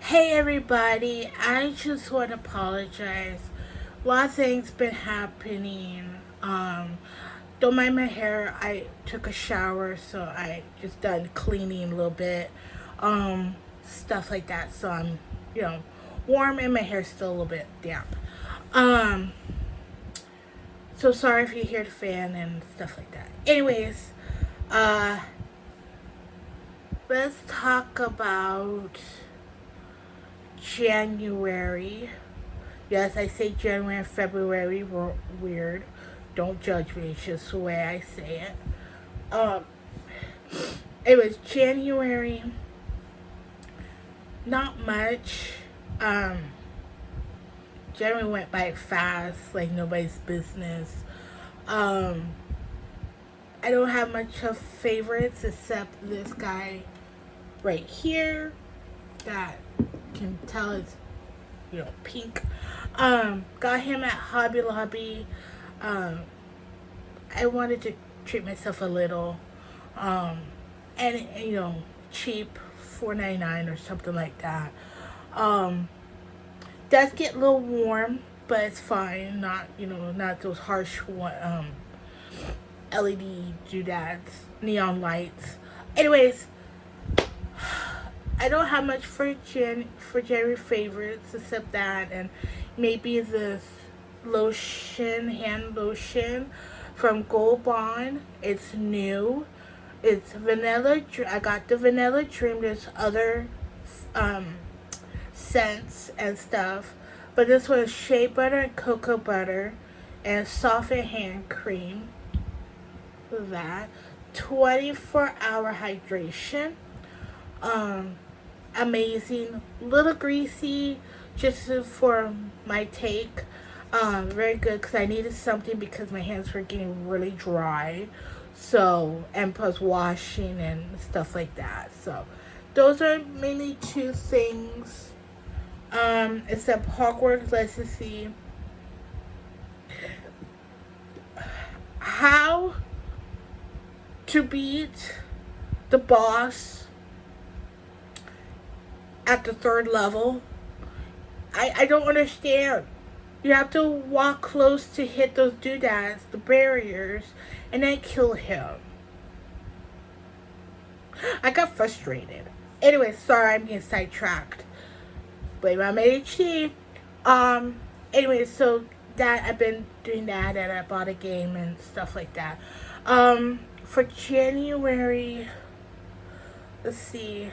Hey everybody, I just want to apologize. A lot of things been happening. Don't mind my hair. I took a shower, so I just done cleaning a little bit. Stuff like that. So I'm, you know, warm and my hair's still a little bit damp. Um, so sorry if you hear the fan and stuff like that. Anyways, uh, let's talk about January. Yes, I say January and February were weird. Don't judge me. It's just the way I say it. It was January. Not much. Um, January went by fast, like nobody's business. Um, I don't have much of favorites except this guy right here that can tell it's pink. Got him at Hobby Lobby. Um, I wanted to treat myself a little, um, and cheap, $4.99 or something like that. Um, does get a little warm, but it's fine. Not those harsh LED doodads, neon lights. Anyways, I don't have much for January favorites except that, and maybe this hand lotion from Gold Bond. It's new. It's vanilla. I got the vanilla dream. There's other um, scents and stuff, but this one is shea butter and cocoa butter, and softened hand cream. That 24-hour hydration. Um, Amazing, little greasy, just for my take. Very good because I needed something because my hands were getting really dry. So, and plus washing and stuff like that. So, those are mainly two things. Except Hogwarts Legacy. How to beat the boss at the third level. I don't understand. You have to walk close to hit those doodads, the barriers, and then kill him. I got frustrated. Anyway, sorry I'm getting sidetracked. Blame on my ADHD. Anyway, so that I've been doing that, and I bought a game and stuff like that. For January, let's see.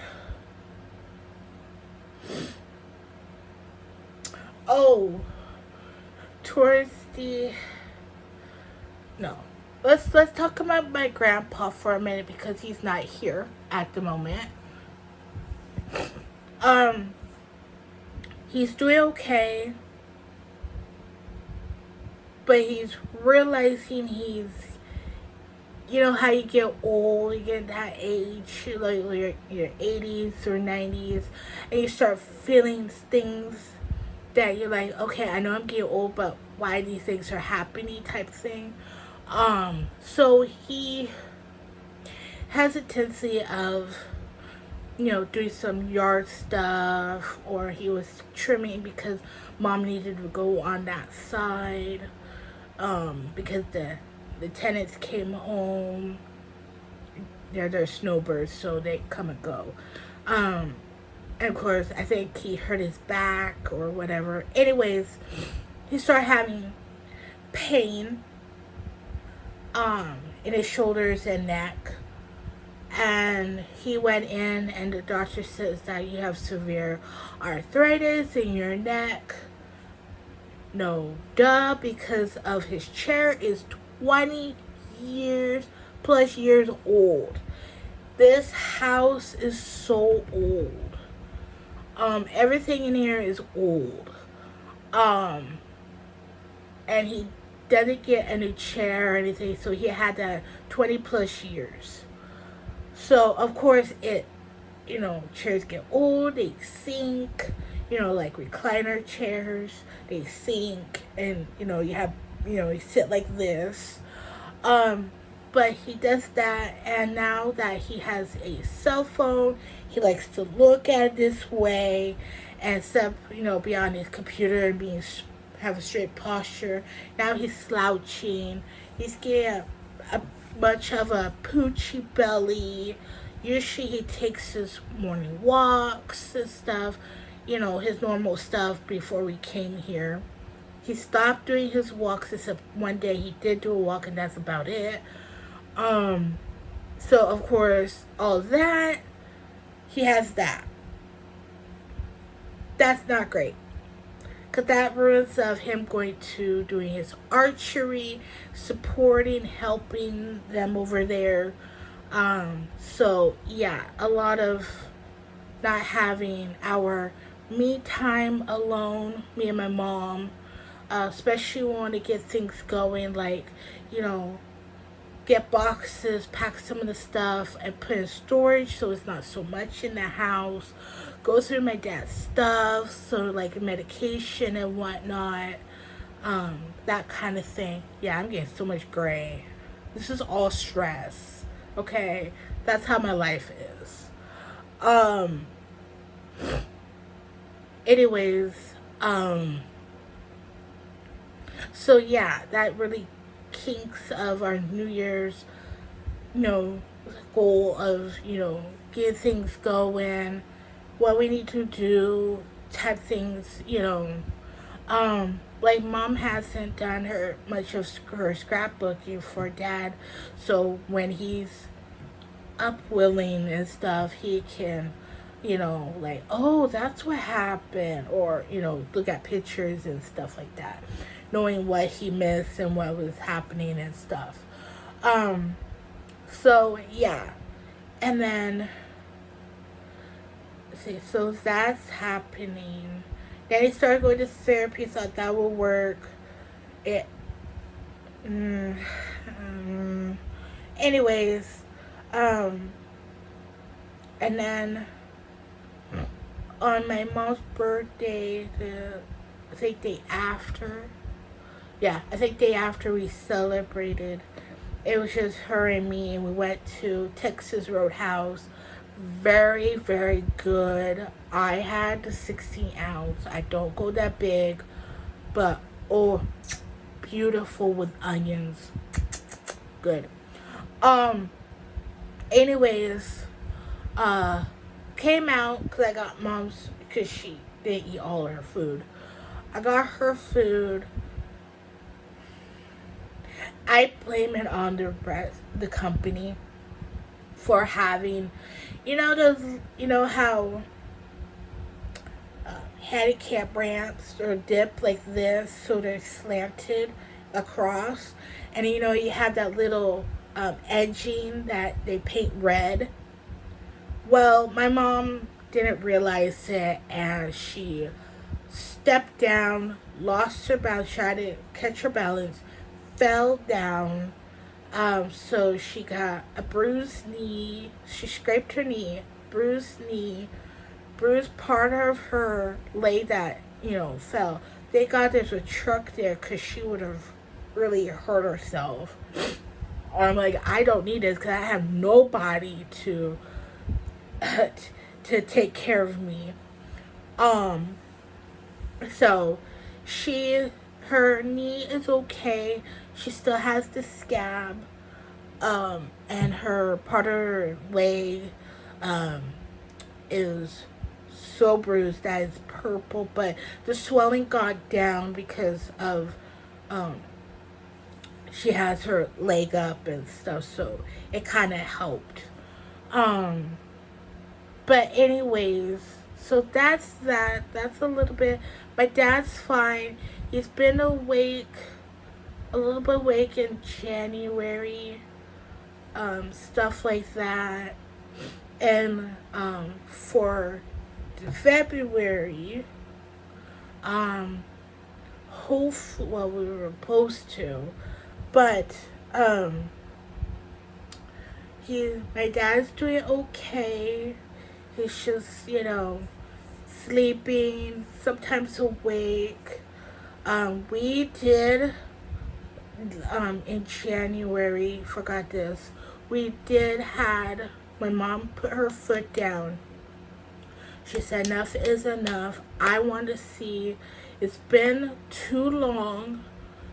Oh, towards the no. Let's talk about my grandpa for a minute because he's not here at the moment. Um, he's doing okay, but he's realizing you know how you get old, you get that age, like your 80s or 90s, and you start feeling things that you're like, okay, I know I'm getting old, but why these things are happening type thing. So he has a tendency of, doing some yard stuff, or he was trimming because mom needed to go on that side, because the tenants came home. They're snowbirds, so they come and go. And of course, I think he hurt his back or whatever. Anyways, he started having pain in his shoulders and neck. And he went in, and the doctor says that you have severe arthritis in your neck. No, duh, because of his chair is 20 years plus years old. This house is so old. Everything in here is old. And he didn't get a new chair or anything, so he had that 20 plus years. So, of course, chairs get old, they sink, like recliner chairs, they sink, and, you sit like this. But he does that, and now that he has a cell phone, He likes to look at it this way and step, be on his computer and have a straight posture. Now he's slouching. He's getting a much of a poochy belly. Usually he takes his morning walks and stuff, his normal stuff before we came here. He stopped doing his walks except one day he did do a walk and that's about it. So of course all that, he has that. That's not great. Because that ruins of him going to doing his archery, supporting, helping them over there. So yeah, a lot of not having our me time alone, me and my mom, especially when we want to get things going, like, you know, get boxes, pack some of the stuff, and put in storage so it's not so much in the house. Go through my dad's stuff, so like medication and whatnot, that kind of thing. Yeah, I'm getting so much gray. This is all stress. Okay, that's how my life is. Um. Anyways, so yeah, that really kinks of our New Year's, you know, goal of, getting things going, what we need to do, type things, like mom hasn't done her much of her scrapbooking for dad, so when he's up willing and stuff, he can, like, oh, that's what happened, or, look at pictures and stuff like that, knowing what he missed and what was happening and stuff. Um, so yeah, and then let's see, so that's happening. Then he started going to therapy, thought that would work. It, mm, um, anyways, um, and then on my mom's birthday, I think day after, yeah, I think day after we celebrated, it was just her and me, and we went to Texas Roadhouse. Very, very good. I had the 16 ounce. I don't go that big, but oh, beautiful with onions. Good. Um, anyways, uh, came out because I got mom's, because she didn't eat all her food. I got her food. I blame it on the company for having, those, how handicap ramps are dipped like this, so they're slanted across, and you have that little edging that they paint red. Well, my mom didn't realize it, and she stepped down, lost her balance, tried to catch her balance, fell down. So she got a bruised knee. She scraped her knee, bruised knee, bruised part of her leg that, fell. Thank God there's a truck there because she would have really hurt herself. I'm like, I don't need this because I have nobody to to take care of me. Um, so her knee is okay. She still has the scab, and her part of her leg, um, is so bruised that it's purple. But the swelling got down because of, she has her leg up and stuff, so it kind of helped. Um, but anyways, so that's that. That's a little bit. My dad's fine. He's been awake, a little bit awake in January, stuff like that. And for February, hopefully, well, we were supposed to, but my dad's doing okay. He's just, sleeping, sometimes awake. We did, in January, forgot this, we did had, my mom put her foot down She said enough is enough. I want to see. It's been too long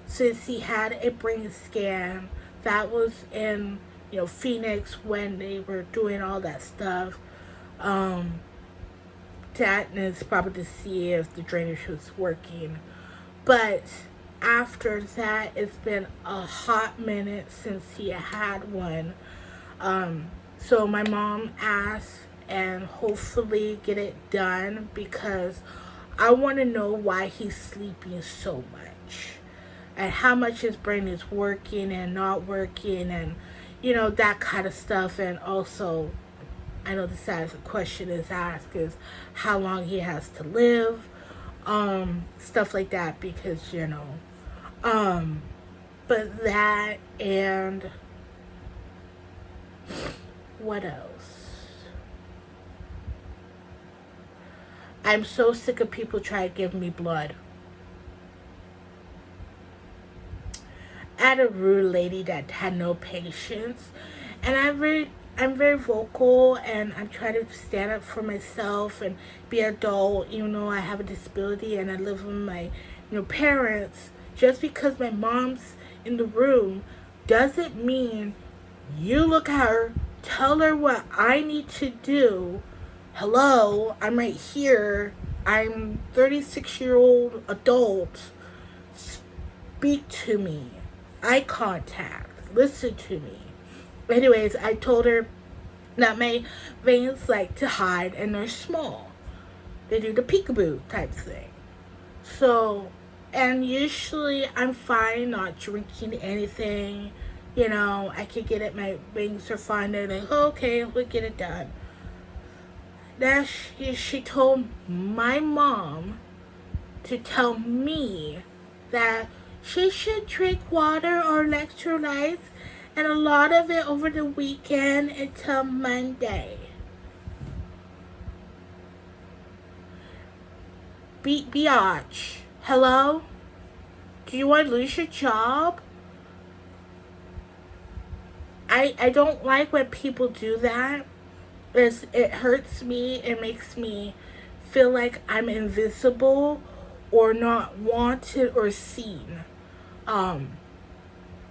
since he had a brain scan. That was in, Phoenix when they were doing all that stuff. Um, that is probably to see if the drainage was working. But after that, it's been a hot minute since he had one. So my mom asked and hopefully get it done because I want to know why he's sleeping so much and how much his brain is working and not working and that kind of stuff. And also, I know the saddest question is asked is how long he has to live, stuff like that, because but that, and what else? I'm so sick of people trying to give me blood. I had a rude lady that had no patience, and I'm very vocal, and I'm trying to stand up for myself and be an adult, even though I have a disability and I live with my parents. Just because my mom's in the room doesn't mean you look at her, tell her what I need to do. Hello, I'm right here. I'm 36-year-old adult. Speak to me. Eye contact. Listen to me. Anyways, I told her that my veins like to hide and they're small. They do the peekaboo type thing. So, and usually I'm fine not drinking anything. I can get it. My veins are fine. They're like, oh, okay, we'll get it done. Then she told my mom to tell me that she should drink water or electrolytes and a lot of it over the weekend until Monday. Biatch, hello? Do you want to lose your job? I don't like when people do that. It hurts me. It makes me feel like I'm invisible or not wanted or seen. And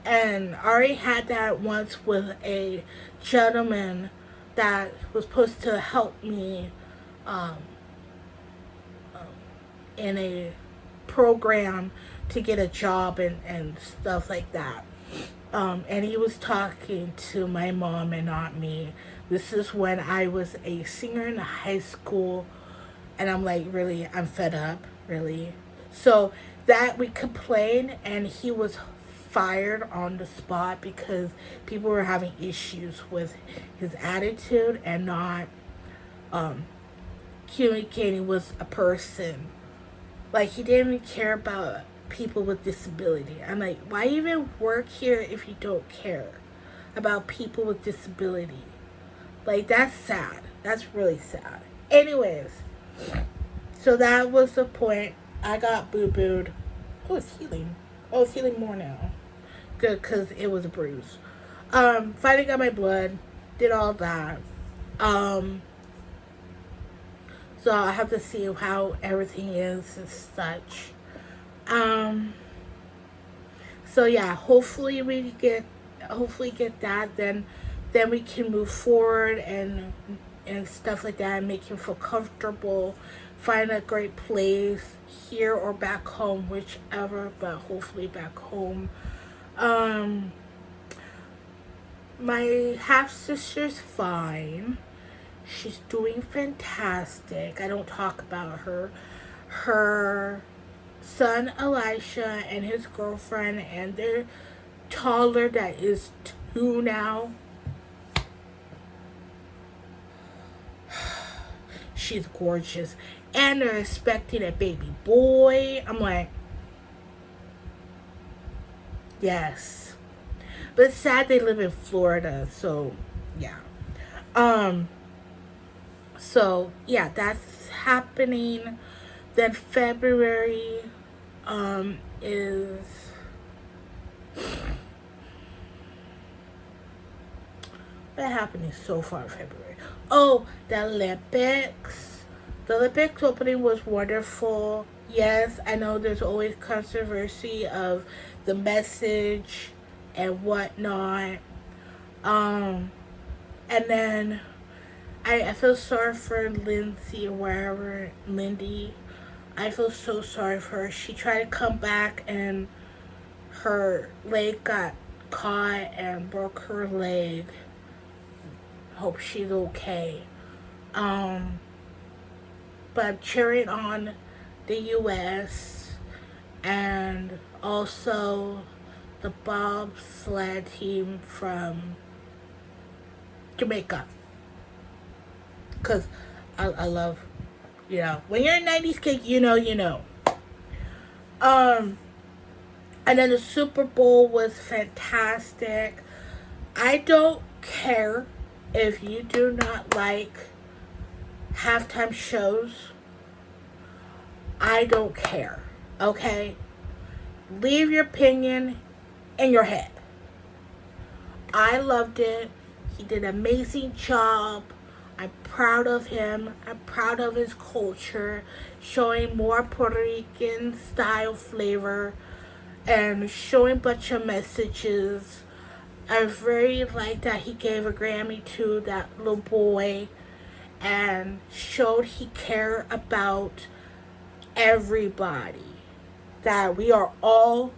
I already had that once with a gentleman that was supposed to help me um, in a program to get a job and stuff like that. And he was talking to my mom and not me. This is when I was a senior in high school, and I'm like, really, I'm fed up, really. So that we complained, and he was fired on the spot because people were having issues with his attitude and not communicating with a person. Like, he didn't even care about people with disability. I'm like, why even work here if you don't care about people with disability? Like, that's sad. That's really sad. Anyways, so that was the point. I got boo-booed. Oh, it's healing. Oh, it's healing more now. Good, because it was a bruise. Finally got my blood. Did all that. So I have to see how everything is and such. So yeah, hopefully get that, then we can move forward and stuff like that, and make him feel comfortable, find a great place here or back home, whichever, but hopefully back home. My half sister's fine. She's doing fantastic. I don't talk about her. Her son Elisha and his girlfriend and their toddler that is 2 now. She's gorgeous. And they're expecting a baby boy. I'm like, yes. But it's sad they live in Florida, so yeah. So yeah, that's happening. Then February is what happening so far in February? Oh, the Olympics. The Olympics opening was wonderful. Yes, I know there's always controversy of the message and whatnot. Um, and then I feel sorry for Lindsay or wherever, Lindy. I feel so sorry for her. She tried to come back and her leg got caught and broke her leg. Hope she's okay. Um, but I'm cheering on the U.S. and also the bobsled team from Jamaica. Because I love, when you're a 90s kid, you know. Um, and then the Super Bowl was fantastic. I don't care if you do not like halftime shows. I don't care. Okay? Leave your opinion in your head. I loved it. He did an amazing job. I'm proud of him. I'm proud of his culture, showing more Puerto Rican style flavor and showing a bunch of messages. I very like that he gave a Grammy to that little boy and showed he cared about everybody. That we are all,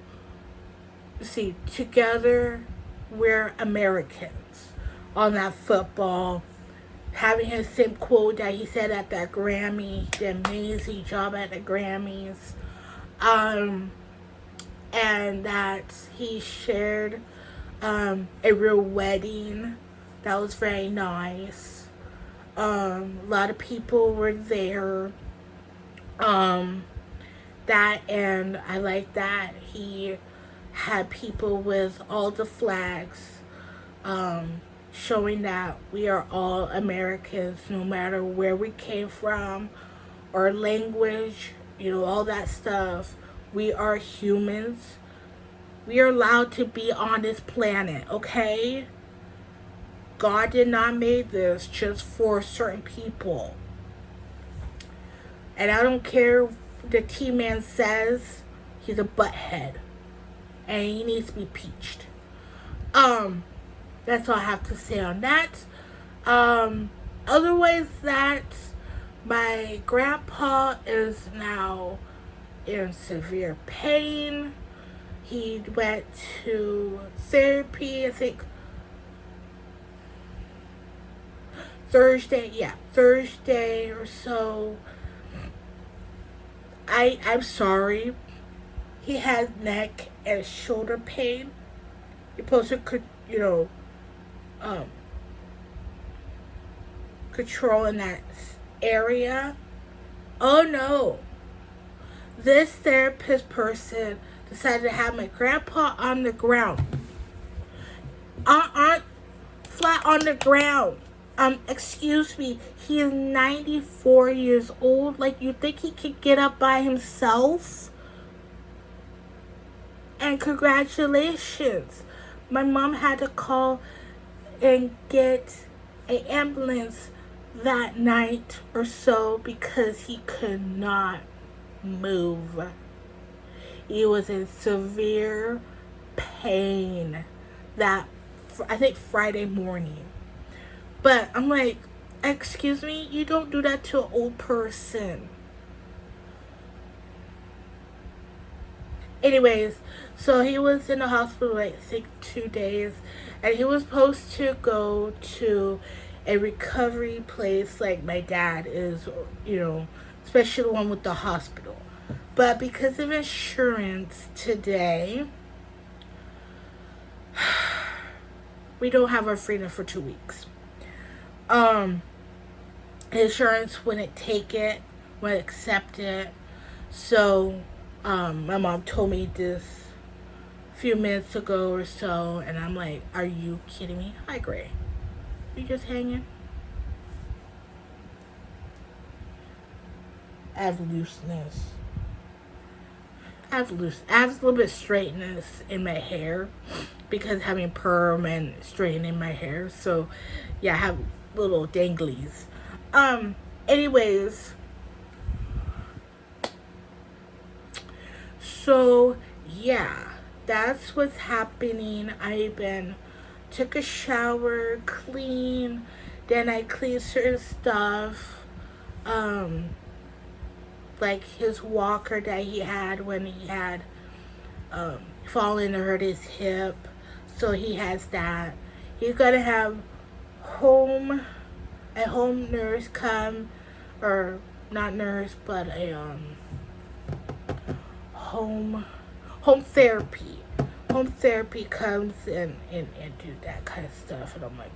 together, we're Americans on that football. Having his same quote that he said at that Grammy, he did an amazing job at the Grammys. And that he shared a real wedding. That was very nice. A lot of people were there. That, and I like that he had people with all the flags, showing that we are all Americans, no matter where we came from, or language, all that stuff. We are humans. We are allowed to be on this planet, okay? God did not make this just for certain people. And I don't care what the T-Man says, he's a butthead. And he needs to be peached. That's all I have to say on that. Otherwise, that my grandpa is now in severe pain. He went to therapy, I think Thursday or so. I'm sorry. He has neck and shoulder pain. You're supposed to, control in that area. Oh no. This therapist person decided to have my grandpa on the ground. Flat on the ground. Excuse me, he is 94 years old. Like, you think he could get up by himself? And congratulations. My mom had to call and get an ambulance that night or so because he could not move. He was in severe pain that, I think, Friday morning. But I'm like, excuse me, you don't do that to an old person. Anyways, so he was in the hospital like, I think, 2 days. And he was supposed to go to a recovery place like my dad is, especially the one with the hospital. But because of insurance today, we don't have our freedom for 2 weeks. Insurance wouldn't take it, wouldn't accept it. So, my mom told me this a few minutes ago or so, and I'm like, are you kidding me? Hi, Gray. You just hanging? I have looseness. I have a little bit of straightness in my hair because having perm and straightening my hair. So, yeah, I have little danglies. Anyways, So yeah, that's what's happening. Took a shower, clean, then I cleaned certain stuff, um, like his walker that he had when he had fallen and hurt his hip. So he has that. He's gonna have home a home nurse come, or not nurse, but a home home therapy. Home therapy comes and do that kind of stuff, and I'm like,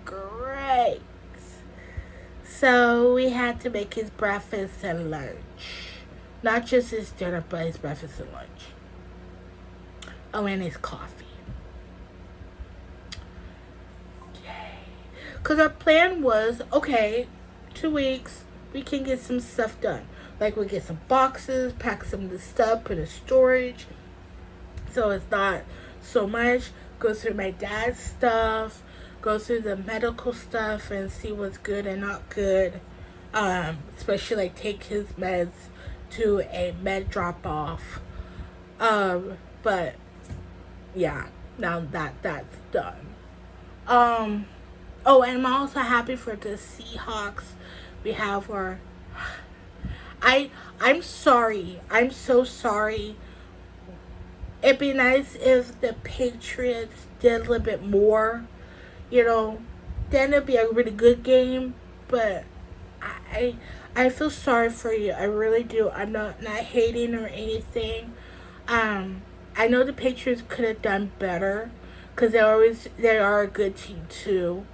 great. So we had to make his breakfast and lunch. Not just his dinner, but his breakfast and lunch. Oh, and his coffee. Yay. Because our plan was, okay, 2 weeks, we can get some stuff done. Like, we get some boxes, pack some of the stuff, put in storage. So it's not so much. Go through my dad's stuff, go through the medical stuff, and see what's good and not good. Especially like take his meds to a med drop off. But yeah, now that's done. Oh, and I'm also happy for the Seahawks. We have our. I'm sorry. I'm so sorry. It'd be nice if the Patriots did a little bit more, then it'd be a really good game. But I feel sorry for you. I really do. I'm not hating or anything. I know the Patriots could have done better because they are a good team too.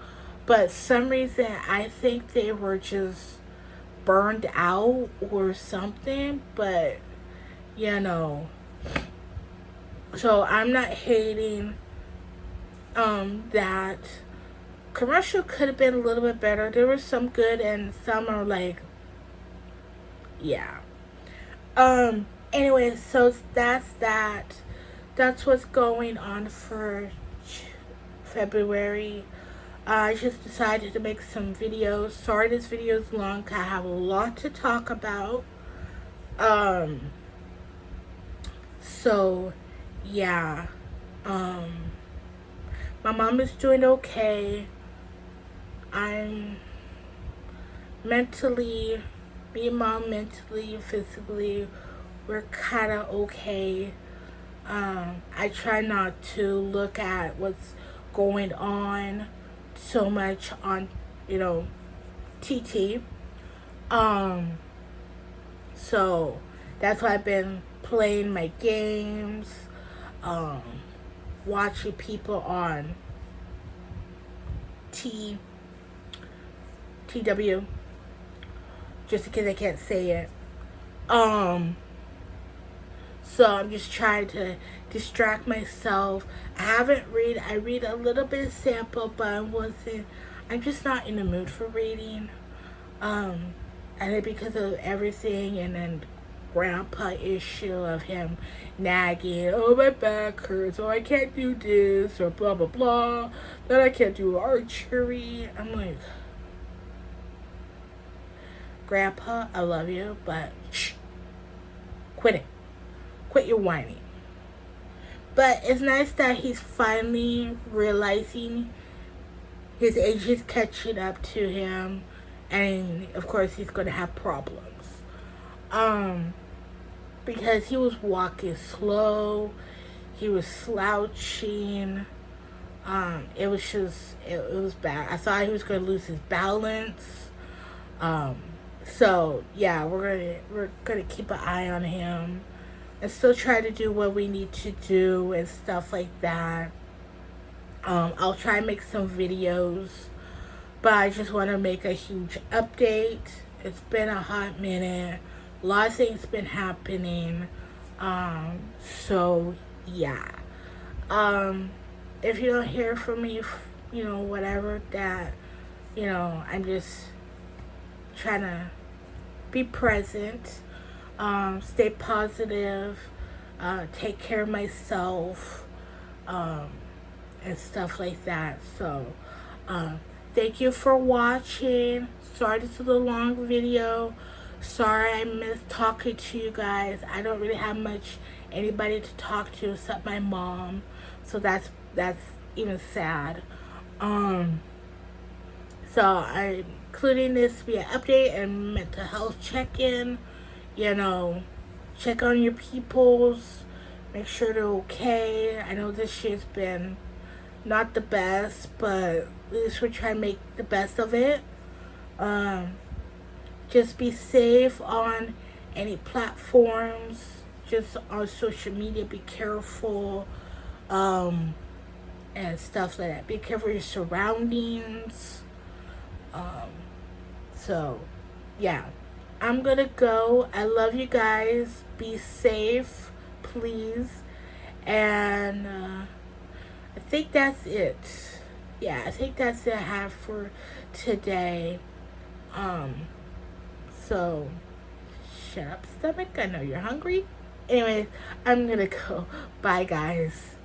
But some reason I think they were just burned out or something. But so I'm not hating that. Commercial could have been a little bit better. There was some good and some are like, yeah. Anyway, so that's that. That's what's going on for February. I just decided to make some videos. Sorry this video is long, 'cause I have a lot to talk about. So yeah. My mom is doing okay. I'm mentally, me and mom mentally, physically, we're kind of okay. I try not to look at what's going on so much on, TT. So that's why I've been playing my games, watching people on TW, just in case I can't say it. So I'm just trying to distract myself. I read a little bit of sample, but I'm just not in the mood for reading. And then because of everything, and then grandpa issue of him nagging, oh my back hurts, oh I can't do this, or blah blah blah, then I can't do archery. I'm like, Grandpa, I love you, but shh, quit your whining. But it's nice that he's finally realizing his age is catching up to him, and of course he's gonna have problems. Because he was walking slow, he was slouching. It was bad. I thought he was gonna lose his balance. So yeah, we're gonna keep an eye on him and still try to do what we need to do and stuff like that. I'll try and make some videos, but I just want to make a huge update. It's been a hot minute. A lot of things been happening. So yeah. If you don't hear from me, whatever that, I'm just trying to be present, stay positive, take care of myself, and stuff like that. So, thank you for watching. Sorry this is a long video. Sorry I missed talking to you guys. I don't really have much anybody to talk to except my mom. So that's even sad. So I'm including this to be an update and mental health check-in. You know, check on your peoples, make sure they're okay. I know this year's been not the best, but at least we're trying to make the best of it. Just be safe on any platforms. Just on social media, be careful. And stuff like that. Be careful of your surroundings. So, yeah. I'm gonna go. I love you guys. Be safe, please. And I think that's it. Yeah, I think that's it I have for today. So shut up, stomach. I know you're hungry. Anyways, I'm gonna go. Bye, guys.